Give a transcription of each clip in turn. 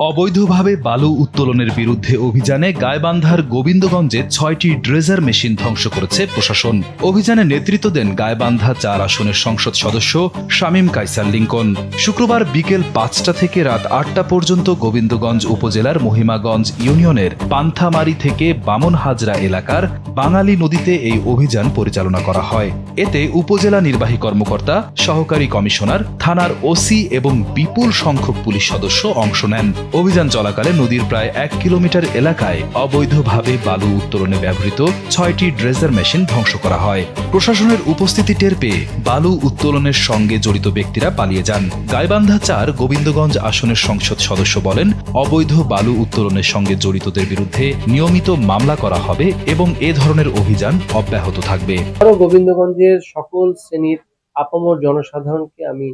অবৈধভাবে বালু উত্তোলনের বিরুদ্ধে অভিযানে গাইবান্ধার গোবিন্দগঞ্জে ৬টি ড্রেজার মেশিন ধ্বংস করেছে প্রশাসন। অভিযানে নেতৃত্ব দেন গাইবান্ধা ৪ আসনের সংসদ সদস্য শামীম কায়সার লিংকন। শুক্রবার বিকেল ৫টা থেকে রাত ৮টা পর্যন্ত গোবিন্দগঞ্জ উপজেলার মহিমাগঞ্জ ইউনিয়নের পান্থামারি থেকে বামন হাজরা এলাকার বাঙালি নদীতে এই অভিযান পরিচালনা করা হয়। এতে উপজেলা নির্বাহী কর্মকর্তা, সহকারী কমিশনার, থানার ওসি এবং বিপুল সংখ্যক পুলিশ সদস্য অংশ নেন। অভিযান চলাকালে নদীর প্রায় ১ কিলোমিটার এলাকায় অবৈধভাবে বালু উত্তোলনে ব্যবহৃত ৬টি ড্রেজার মেশিন ধ্বংস করা হয়। প্রশাসনের উপস্থিতি টের পেয়ে বালু উত্তোলনের সঙ্গে জড়িত ব্যক্তিরা পালিয়ে যান। গাইবান্ধা ৪ গোবিন্দগঞ্জ আসনের সংসদ সদস্য বলেন, অবৈধ বালু উত্তোলনের সঙ্গে জড়িতদের বিরুদ্ধে নিয়মিত মামলা করা হবে এবং এ ধরনের অভিযান অব্যাহত থাকবে। গোবিন্দগঞ্জের সকল শ্রেণীর আপামর জনসাধারণকে আমি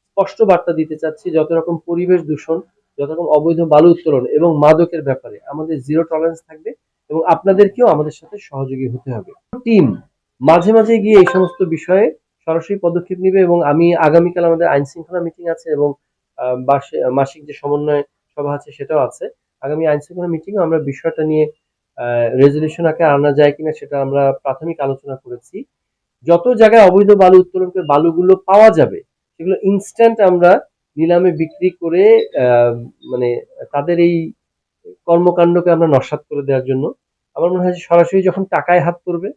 স্পষ্ট বার্তা দিতে চাচ্ছি, যত রকম পরিবেশ দূষণ, যত রকম অবৈধ বালু উত্তোলন এবং মাদকের ব্যাপারে আমাদের জিরো টলারেন্স থাকবে এবং আপনাদেরকেও আমাদের সাথে সহযোগী হতে হবে। টিম মাঝে মাঝে গিয়ে এই সমস্ত বিষয়ে সরাসরি পদক্ষেপ নিবে এবং আমি আগামীকাল আমাদের আইন শৃঙ্খলা মিটিং আছে এবং মাসিক যে সমন্বয় সভা আছে সেটাও আছে। আগামী আইন শৃঙ্খলা মিটিংয়ে আমরা বিষয়টা নিয়ে রেজলিউশন আকারে আনা যায় কিনা সেটা আমরা প্রাথমিক আলোচনা করেছি। যত জায়গায় অবৈধ বালু উত্তোলন করে বালুগুলো পাওয়া যাবে সেগুলো ইনস্ট্যান্ট আমরা নিলামে বিক্রি করে মানে তাদের এই কর্মকাণ্ডকে আমরা নস্যাৎ করে দেওয়ার জন্য আমার মনে হয় সরাসরি যখন টাকায় হাত পড়বে,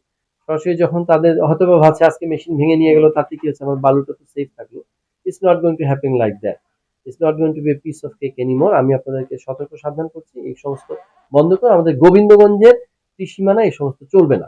সরাসরি যখন তাদের হয়তো বা ভাবছে আজকে মেশিন ভেঙে নিয়ে গেল তাতে কি হচ্ছে, আমার বালুটা তো সেফ থাকলো। It's not going to happen like that. It's not going to be piece of cake anymore. আমি আপনাদেরকে সতর্ক সাবধান করছি, এই সমস্ত বন্ধ করে আমাদের গোবিন্দগঞ্জের ত্রিসীমানা এই সমস্ত চলবে না।